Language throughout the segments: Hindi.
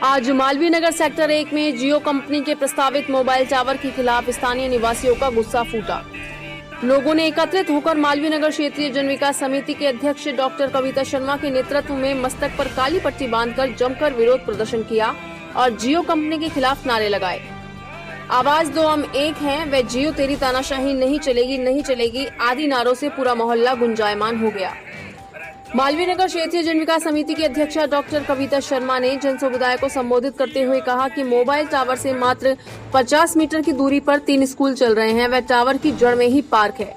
आज मालवीय नगर सेक्टर 1 में जियो कंपनी के प्रस्तावित मोबाइल टावर के खिलाफ स्थानीय निवासियों का गुस्सा फूटा। लोगों ने एकत्रित होकर मालवीय नगर क्षेत्रीय जन विकास समिति के अध्यक्ष डॉक्टर कविता शर्मा के नेतृत्व में मस्तक पर काली पट्टी बांधकर जमकर विरोध प्रदर्शन किया और जियो कंपनी के खिलाफ नारे लगाए। आवाज दो हम एक हैं, व जियो तेरी तानाशाही नहीं चलेगी नहीं चलेगी आदि नारों से पूरा मोहल्ला गुंजायमान हो गया। मालवीय नगर क्षेत्रीय जन विकास समिति की अध्यक्षा डॉक्टर कविता शर्मा ने जन समुदाय को संबोधित करते हुए कहा कि मोबाइल टावर से मात्र 50 मीटर की दूरी पर 3 स्कूल चल रहे हैं। वह टावर की जड़ में ही पार्क है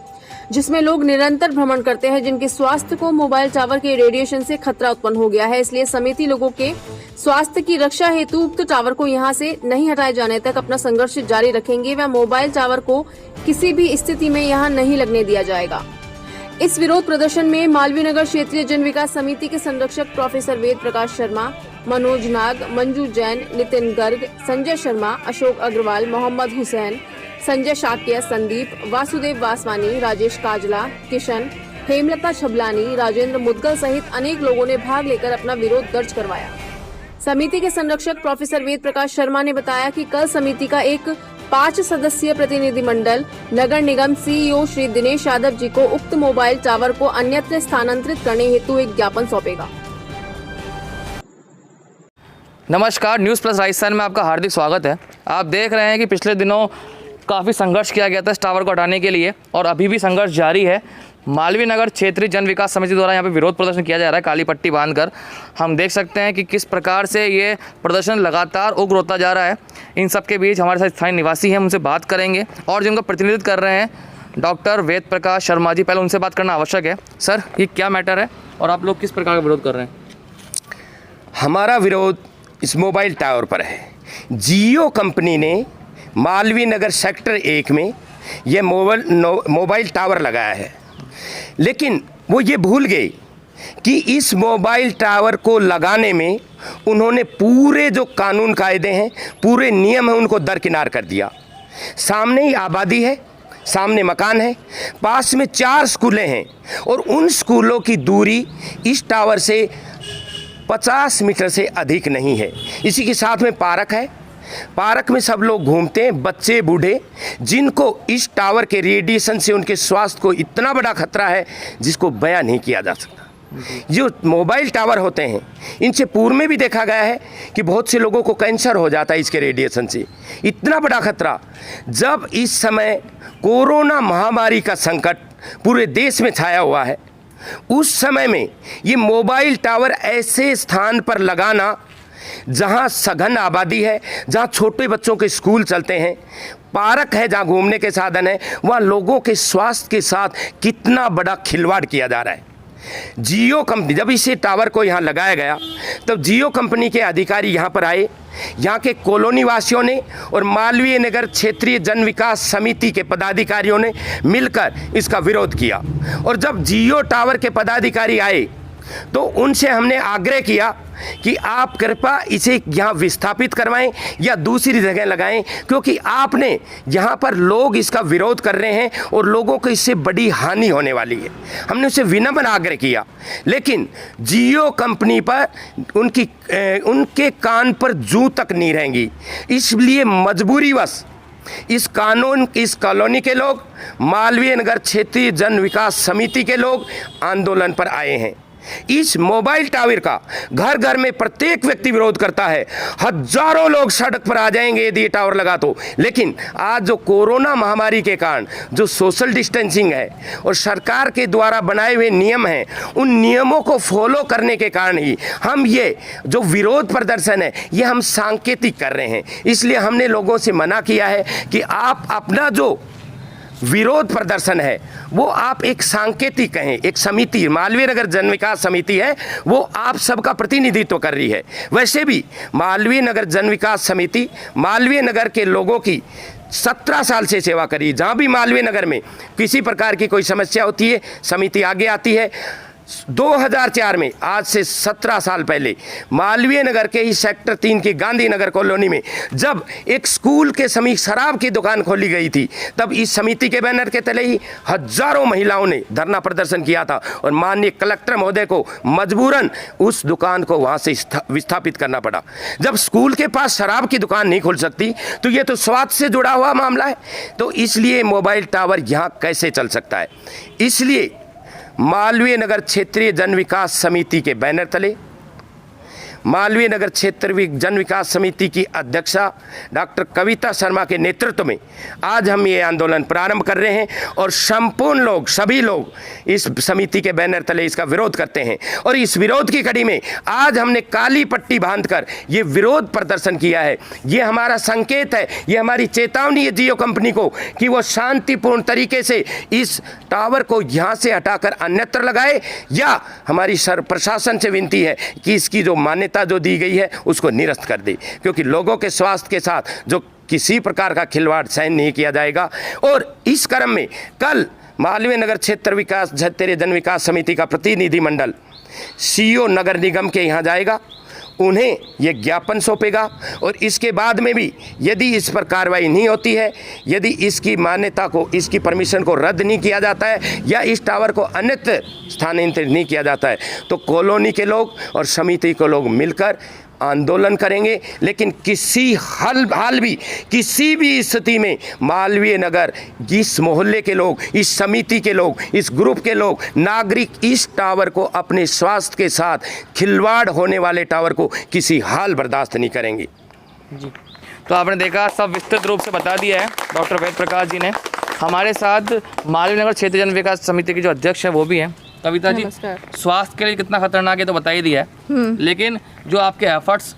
जिसमें लोग निरंतर भ्रमण करते हैं, जिनके स्वास्थ्य को मोबाइल टावर के रेडिएशन से खतरा उत्पन्न हो गया है। इसलिए समिति लोगों के स्वास्थ्य की रक्षा हेतु उक्त टावर को यहां से नहीं हटाए जाने तक अपना संघर्ष जारी रखेंगे। वह मोबाइल टावर को किसी भी स्थिति में यहां नहीं लगने दिया जाएगा। इस विरोध प्रदर्शन में मालवीय नगर क्षेत्रीय जन विकास समिति के संरक्षक प्रोफेसर वेद प्रकाश शर्मा, मनोज नाग, मंजू जैन, नितिन गर्ग, संजय शर्मा, अशोक अग्रवाल, मोहम्मद हुसैन, संजय शाक्य, संदीप, वासुदेव वासवानी, राजेश काजला, किशन, हेमलता छबलानी, राजेंद्र मुदगल सहित अनेक लोगों ने भाग लेकर अपना विरोध दर्ज करवाया। समिति के संरक्षक प्रोफेसर वेद प्रकाश शर्मा ने बताया कि कल समिति का एक 5 सदस्यीय प्रतिनिधिमंडल नगर निगम सीईओ श्री दिनेश यादव जी को उक्त मोबाइल टावर को अन्यत्र स्थानांतरित करने हेतु एक ज्ञापन सौंपेगा। नमस्कार, न्यूज़ प्लस राजस्थान में आपका हार्दिक स्वागत है। आप देख रहे हैं कि पिछले दिनों काफ़ी संघर्ष किया गया था इस टावर को हटाने के लिए और अभी भी संघर्ष जारी है। मालवीय नगर क्षेत्रीय जन विकास समिति द्वारा यहाँ पे विरोध प्रदर्शन किया जा रहा है काली पट्टी बांधकर। हम देख सकते हैं कि किस प्रकार से ये प्रदर्शन लगातार उग्र होता जा रहा है। इन सब के बीच हमारे साथ स्थानीय निवासी हैं, उनसे बात करेंगे और जिनका प्रतिनिधित्व कर रहे हैं डॉक्टर वेद प्रकाश शर्मा जी। पहले उनसे बात करना आवश्यक है। सर, ये क्या मैटर है और आप लोग किस प्रकार का विरोध कर रहे हैं? हमारा विरोध इस मोबाइल टावर पर है। जियो कंपनी ने मालवीय नगर सेक्टर 1 में ये मोबाइल टावर लगाया है, लेकिन वो ये भूल गए कि इस मोबाइल टावर को लगाने में उन्होंने पूरे जो कानून कायदे हैं, पूरे नियम हैं, उनको दरकिनार कर दिया। सामने ही आबादी है, सामने मकान है, पास में 4 स्कूलें हैं और उन स्कूलों की दूरी इस टावर से 50 मीटर से अधिक नहीं है। इसी के साथ में पार्क है। पार्क में सब लोग घूमते हैं, बच्चे बूढ़े, जिनको इस टावर के रेडिएशन से उनके स्वास्थ्य को इतना बड़ा खतरा है जिसको बयां नहीं किया जा सकता। जो मोबाइल टावर होते हैं, इनसे पूर्व में भी देखा गया है कि बहुत से लोगों को कैंसर हो जाता है इसके रेडिएशन से। इतना बड़ा खतरा, जब इस समय कोरोना महामारी का संकट पूरे देश में छाया हुआ है, उस समय में ये मोबाइल टावर ऐसे स्थान पर लगाना जहां सघन आबादी है, जहां छोटे बच्चों के स्कूल चलते हैं, पार्क है, जहां घूमने के साधन है, वहां लोगों के स्वास्थ्य के साथ कितना बड़ा खिलवाड़ किया जा रहा है। जियो कंपनी, जब इसे टावर को यहाँ लगाया गया तब जियो कंपनी के अधिकारी यहाँ पर आए। यहाँ के कॉलोनी वासियों ने और मालवीय नगर क्षेत्रीय जन विकास समिति के पदाधिकारियों ने मिलकर इसका विरोध किया। और जब जियो टावर के पदाधिकारी आए तो उनसे हमने आग्रह किया कि आप कृपया इसे यहाँ विस्थापित करवाएं या दूसरी जगह लगाएं, क्योंकि आपने यहाँ पर लोग इसका विरोध कर रहे हैं और लोगों को इससे बड़ी हानि होने वाली है। हमने उसे विनम्र आग्रह किया, लेकिन जियो कंपनी पर उनके कान पर जूं तक नहीं रहेंगी। इसलिए मजबूरीवश इस कॉलोनी के लोग, मालवीय नगर क्षेत्रीय जन विकास समिति के लोग आंदोलन पर आए हैं। इस मोबाइल टावर का घर घर में प्रत्येक व्यक्ति विरोध करता है। हजारों लोग सड़क पर आ जाएंगे यदि ये टावर लगा तो। लेकिन आज जो कोरोना महामारी के कारण जो सोशल डिस्टेंसिंग है और सरकार के द्वारा बनाए हुए नियम हैं, उन नियमों को फॉलो करने के कारण ही हम ये जो विरोध प्रदर्शन है ये हम सांकेतिक कर रहे हैं। इसलिए हमने लोगों से मना किया है कि आप अपना जो विरोध प्रदर्शन है वो आप एक सांकेतिक कहें। एक समिति, मालवीय नगर जन विकास समिति है, वो आप सबका प्रतिनिधित्व कर रही है। वैसे भी मालवीय नगर जन विकास समिति मालवीय नगर के लोगों की 17 साल से सेवा करी। जहाँ भी मालवीय नगर में किसी प्रकार की कोई समस्या होती है, समिति आगे आती है। 2004 में, आज से 17 साल पहले, मालवीय नगर के ही सेक्टर 3 की गांधीनगर कॉलोनी में जब एक स्कूल के समीप शराब की दुकान खोली गई थी, तब इस समिति के बैनर के तले ही हजारों महिलाओं ने धरना प्रदर्शन किया था और माननीय कलेक्टर महोदय को मजबूरन उस दुकान को वहां से विस्थापित करना पड़ा। जब स्कूल के पास शराब की दुकान नहीं खुल सकती तो ये तो स्वास्थ्य से जुड़ा हुआ मामला है, तो इसलिए मोबाइल टावर यहाँ कैसे चल सकता है। इसलिए मालवीय नगर क्षेत्रीय जन विकास समिति के बैनर तले मालवीय नगर क्षेत्रीय जन विकास समिति की अध्यक्षा डॉक्टर कविता शर्मा के नेतृत्व में आज हम ये आंदोलन प्रारंभ कर रहे हैं और संपूर्ण लोग, सभी लोग इस समिति के बैनर तले इसका विरोध करते हैं। और इस विरोध की कड़ी में आज हमने काली पट्टी बांधकर ये विरोध प्रदर्शन किया है। ये हमारा संकेत है, ये हमारी चेतावनी है जियो कंपनी को कि वो शांतिपूर्ण तरीके से इस टावर को यहाँ से हटाकर अन्यत्र लगाए, या हमारी प्रशासन से विनती है कि इसकी जो मान्यता जो दी गई है उसको निरस्त कर दे, क्योंकि लोगों के स्वास्थ्य के साथ जो किसी प्रकार का खिलवाड़ सहन नहीं किया जाएगा। और इस क्रम में कल मालवीय नगर क्षेत्रीय जन विकास समिति का प्रतिनिधिमंडल सीईओ नगर निगम के यहाँ जाएगा, उन्हें यह ज्ञापन सौंपेगा और इसके बाद में भी यदि इस पर कार्रवाई नहीं होती है, यदि इसकी मान्यता को, इसकी परमिशन को रद्द नहीं किया जाता है या इस टावर को अन्यत्र स्थानांतरित नहीं किया जाता है, तो कॉलोनी के लोग और समिति के लोग मिलकर आंदोलन करेंगे। लेकिन किसी भी स्थिति में मालवीय नगर, इस मोहल्ले के लोग, इस समिति के लोग, इस ग्रुप के लोग, नागरिक इस टावर को, अपने स्वास्थ्य के साथ खिलवाड़ होने वाले टावर को किसी हाल बर्दाश्त नहीं करेंगे। जी, तो आपने देखा, सब विस्तृत रूप से बता दिया है डॉक्टर वेद प्रकाश जी ने। हमारे साथ मालवीय नगर क्षेत्रीय जन विकास समिति के जो अध्यक्ष हैं वो भी हैं। कविता जी, स्वास्थ्य के लिए कितना खतरनाक है तो बता ही दिया है, लेकिन जो आपके एफर्ट्स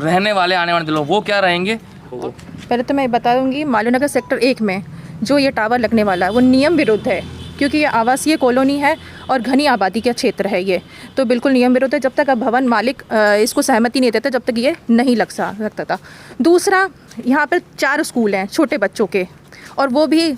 रहने वाले आने वाले दिनों वो क्या रहेंगे? पहले तो मैं बता दूंगी, मालवीय नगर सेक्टर 1 में जो ये टावर लगने वाला है वो नियम विरुद्ध है, क्योंकि ये आवासीय कॉलोनी है और घनी आबादी का क्षेत्र है ये, तो बिल्कुल नियम विरुद्ध है। जब तक अब भवन मालिक इसको सहमति नहीं देता, जब तक ये नहीं लग सकता था। दूसरा, यहाँ पर 4 स्कूल हैं छोटे बच्चों के, और वो भी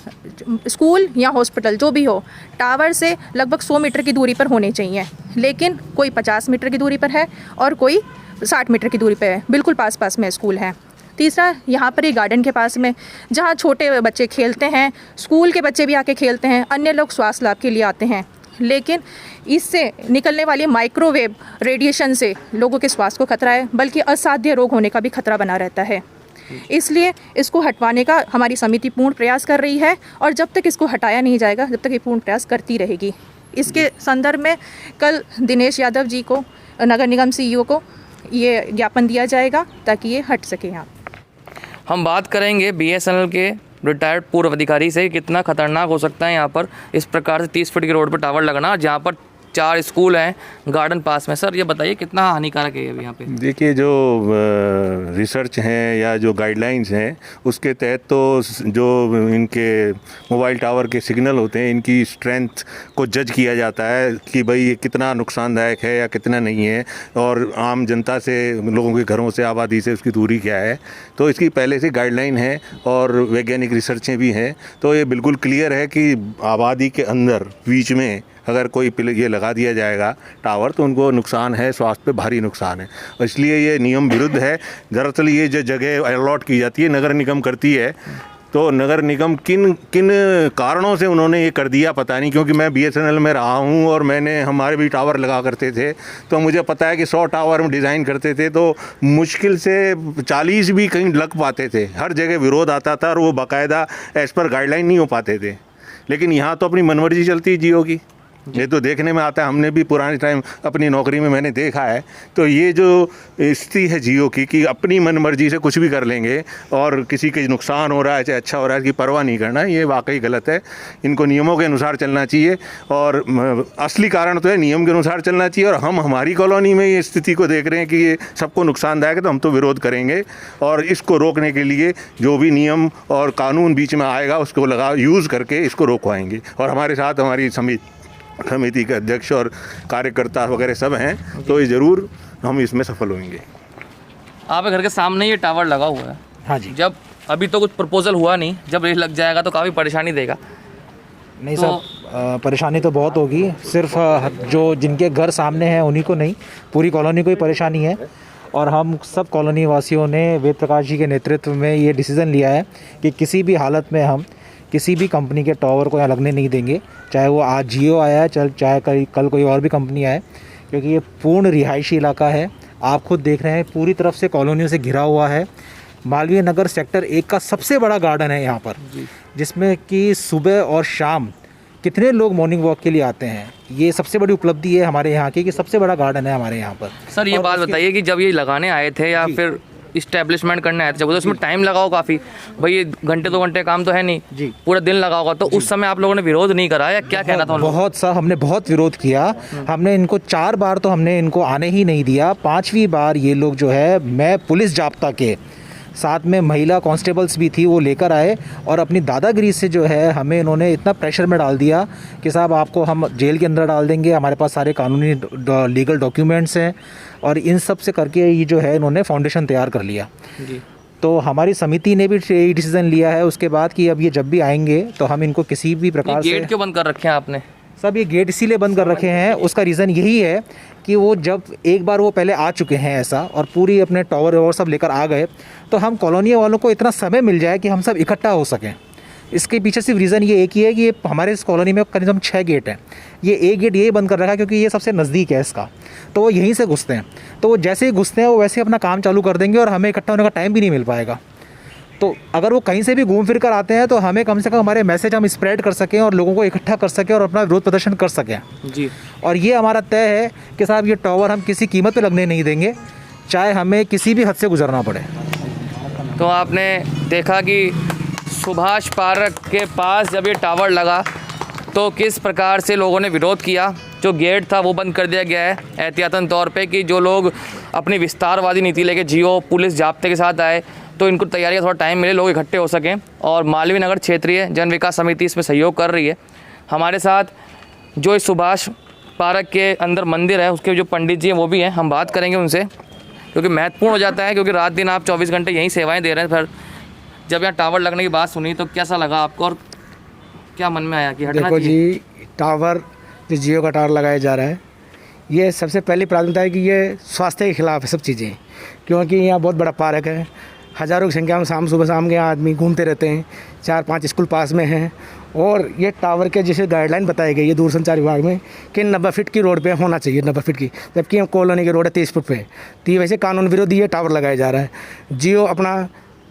स्कूल या हॉस्पिटल जो भी हो, टावर से लगभग 100 मीटर की दूरी पर होने चाहिए, लेकिन कोई 50 मीटर की दूरी पर है और कोई 60 मीटर की दूरी पर है, बिल्कुल पास पास में स्कूल है। तीसरा, यहाँ पर एक गार्डन के पास में जहाँ छोटे बच्चे खेलते हैं, स्कूल के बच्चे भी आके खेलते हैं, अन्य लोग स्वास्थ्य लाभ के लिए आते हैं, लेकिन इससे निकलने वाली माइक्रोवेव रेडिएशन से लोगों के स्वास्थ्य को खतरा है, बल्कि असाध्य रोग होने का भी खतरा बना रहता है। इसलिए इसको हटवाने का हमारी समिति पूर्ण प्रयास कर रही है, और जब तक इसको हटाया नहीं जाएगा, जब तक ये पूर्ण प्रयास करती रहेगी। इसके संदर्भ में कल दिनेश यादव जी को, नगर निगम सीईओ को, ये ज्ञापन दिया जाएगा ताकि ये हट सके। यहाँ हम बात करेंगे BSNL के रिटायर्ड पूर्व अधिकारी से, कितना खतरनाक हो सकता है यहाँ पर इस प्रकार से 30 फीट की रोड पर टावर लगना, जहाँ पर 4 स्कूल हैं, गार्डन पास में। सर ये बताइए कितना हानिकारक है अभी यहाँ पे? देखिए, जो रिसर्च हैं या जो गाइडलाइंस हैं उसके तहत तो जो इनके मोबाइल टावर के सिग्नल होते हैं, इनकी स्ट्रेंथ को जज किया जाता है कि भाई ये कितना नुकसानदायक है या कितना नहीं है, और आम जनता से, लोगों के घरों से, आबादी से उसकी दूरी क्या है। तो इसकी पहले से गाइडलाइन है और वैज्ञानिक रिसर्चें भी हैं, तो ये बिल्कुल क्लियर है कि आबादी के अंदर बीच में अगर कोई ये लगा दिया जाएगा टावर तो उनको नुकसान है, स्वास्थ्य पे भारी नुकसान है, इसलिए ये नियम विरुद्ध है। दरअसल ये जो जगह अलॉट की जाती है नगर निगम करती है, तो नगर निगम किन कारणों से उन्होंने ये कर दिया पता नहीं, क्योंकि मैं BSNL में रहा हूँ और मैंने, हमारे भी टावर लगा करते थे, तो मुझे पता है कि 100 टावर हम डिज़ाइन करते थे तो मुश्किल से 40 भी कहीं लग पाते थे। हर जगह विरोध आता था और वो बाकायदा एज़ पर गाइडलाइन नहीं हो पाते थे। लेकिन यहाँ तो अपनी मनमर्जी चलती है जियो की, ये तो देखने में आता है, हमने भी पुराने टाइम अपनी नौकरी में मैंने देखा है। तो ये जो स्थिति है जियो की कि अपनी मनमर्जी से कुछ भी कर लेंगे और किसी के नुकसान हो रहा है चाहे अच्छा हो रहा है, इसकी परवाह नहीं करना, ये वाकई गलत है। इनको नियमों के अनुसार चलना चाहिए, और असली कारण तो है नियम के अनुसार चलना चाहिए। और हम हमारी कॉलोनी में ये स्थिति को देख रहे हैं कि ये सबको नुकसानदायक है, तो हम तो विरोध करेंगे और इसको रोकने के लिए जो भी नियम और कानून बीच में आएगा उसको यूज़ करके इसको रोकवाएंगे। और हमारे साथ हमारी समिति के अध्यक्ष और कार्यकर्ता वगैरह सब हैं, तो ये ज़रूर हम इसमें सफल होंगे। आपके घर के सामने ये टावर लगा हुआ है। हाँ जी। जब अभी तो कुछ प्रपोजल हुआ नहीं, जब ये लग जाएगा तो काफ़ी परेशानी देगा। नहीं तो साहब, परेशानी तो बहुत होगी। सिर्फ जो जिनके घर सामने हैं उन्हीं को नहीं, पूरी कॉलोनी को ही परेशानी है। और हम सब कॉलोनी वासियों ने वेद प्रकाश जी के नेतृत्व में ये डिसीज़न लिया है कि किसी भी हालत में हम किसी भी कंपनी के टावर को यहाँ लगने नहीं देंगे, चाहे वो आज जियो आया है, चाहे कल कोई और भी कंपनी आए, क्योंकि ये पूर्ण रिहायशी इलाका है। आप खुद देख रहे हैं पूरी तरफ से कॉलोनियों से घिरा हुआ है। मालवीय नगर सेक्टर 1 का सबसे बड़ा गार्डन है यहाँ पर, जिसमें कि सुबह और शाम कितने लोग मॉर्निंग वॉक के लिए आते हैं। ये सबसे बड़ी उपलब्धि है हमारे यहाँ की कि सबसे बड़ा गार्डन है हमारे यहाँ पर। सर ये बात बताइए कि जब ये लगाने आए थे या फिर इस्टेब्लिशमेंट करने आए थे, जब उसमें टाइम लगा हो काफ़ी, भाई ये घंटे 2 घंटे काम तो है नहीं जी, पूरा दिन लगा होगा, तो उस समय आप लोगों ने विरोध नहीं करा या क्या कहना था? बहुत सा हमने बहुत विरोध किया। हमने इनको 4 बार तो हमने इनको आने ही नहीं दिया। 5वीं बार ये लोग जो है, मैं पुलिस जाब्ता के साथ में महिला कांस्टेबल्स भी थी, वो लेकर आए और अपनी दादागिरी से जो है हमें इन्होंने इतना प्रेशर में डाल दिया कि साहब आपको हम जेल के अंदर डाल देंगे, हमारे पास सारे कानूनी लीगल डॉक्यूमेंट्स हैं। और इन सब से करके ये जो है इन्होंने फाउंडेशन तैयार कर लिया जी। तो हमारी समिति ने भी यही डिसीज़न लिया है उसके बाद कि अब ये जब भी आएंगे तो हम इनको किसी भी प्रकार से। गेट क्यों बंद कर रखे हैं आपने? सब ये गेट इसीलिए बंद कर रखे हैं, उसका रीज़न यही है कि वो जब एक बार वो पहले आ चुके हैं ऐसा और पूरी अपने टावर और सब लेकर आ गए, तो हम कॉलोनी वालों को इतना समय मिल जाए कि हम सब इकट्ठा हो सकें। इसके पीछे सिर्फ रीज़न ये एक ही है कि ये हमारे इस कॉलोनी में करीब 6 गेट हैं। ये एक गेट यही बंद कर रखा है क्योंकि ये सबसे नज़दीक है इसका, तो वो यहीं से घुसते हैं। तो वो जैसे ही घुसते हैं वो वैसे ही अपना काम चालू कर देंगे और हमें इकट्ठा होने का टाइम भी नहीं मिल पाएगा। तो अगर वो कहीं से भी घूम फिर कर आते हैं तो हमें कम से कम हमारे मैसेज हम स्प्रेड कर सकें और लोगों को इकट्ठा कर सकें और अपना विरोध प्रदर्शन कर सकें जी। और ये हमारा तय है कि साहब ये टावर हम किसी कीमत पे लगने नहीं देंगे, चाहे हमें किसी भी हद से गुजरना पड़े। तो आपने देखा कि सुभाष पार्क के पास जब ये टावर लगा तो किस प्रकार से लोगों ने विरोध किया। जो गेट था वो बंद कर दिया गया है एहतियातन तौर पे कि जो लोग अपनी विस्तारवादी नीति लेके जियो पुलिस जाब्ते के साथ आए तो इनको तैयारी का थोड़ा टाइम मिले, लोग इकट्ठे हो सकें। और मालवीय नगर क्षेत्रीय जन विकास समिति इसमें सहयोग कर रही है। हमारे साथ जो इस सुभाष पार्क के अंदर मंदिर है उसके जो पंडित जी हैं वो भी हैं, हम बात करेंगे उनसे, क्योंकि महत्वपूर्ण हो जाता है, क्योंकि रात दिन आप 24 घंटे यहीं सेवाएं दे रहे हैं। फिर जब यहाँ टावर लगने की बात सुनी तो कैसा लगा आपको और क्या मन में आया कि हटना देखो चाहिए? जी, टावर जो जियो का टावर लगाया जा रहा है, ये सबसे पहली प्राथमिकता है कि ये स्वास्थ्य के खिलाफ है सब चीज़ें, क्योंकि यहाँ बहुत बड़ा पार्क है, हज़ारों की संख्या में सुबह शाम के यहाँ आदमी घूमते रहते हैं, 4-5 स्कूल पास में हैं। और ये टावर के जैसे गाइडलाइन बताई गई है दूरसंचार विभाग में कि 90 फीट की रोड पे होना चाहिए, 90 फीट की, जबकि कॉलोनी की रोड है 30 फुट पे। तो ये वैसे कानून विरोधी ये टावर लगाया जा रहा है। जियो अपना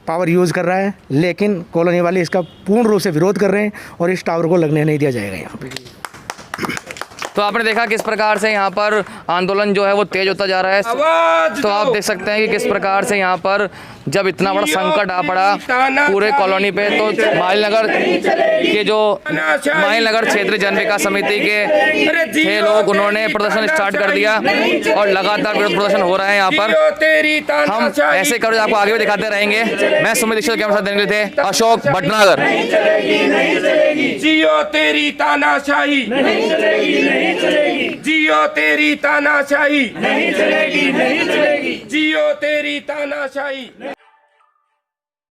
पावर यूज़ कर रहा है, लेकिन कॉलोनी वाले इसका पूर्ण रूप से विरोध कर रहे हैं और इस टावर को लगने नहीं दिया जाएगा यहाँ पर। तो आपने देखा किस प्रकार से यहाँ पर आंदोलन जो है वो तेज होता जा रहा है। तो आप देख सकते हैं कि किस प्रकार से यहाँ पर जब इतना बड़ा संकट आ पड़ा पूरे कॉलोनी पे, तो मालवीय नगर के जो मालवीय नगर क्षेत्रीय जन विकास समिति के थे लोग, उन्होंने प्रदर्शन स्टार्ट कर दिया और लगातार विरोध प्रदर्शन हो रहा है यहाँ पर। हम ऐसे कवरेज आपको आगे भी दिखाते रहेंगे। मैं सुमित दीक्षित के साथ देने के लिए थे अशोक भटनागर। जियो तेरी तानाशाही नहीं चलेगी, नहीं चलेगी। जियो तेरी तानाशाही नहीं चलेगी, नहीं चलेगी। जियो तेरी तानाशाही।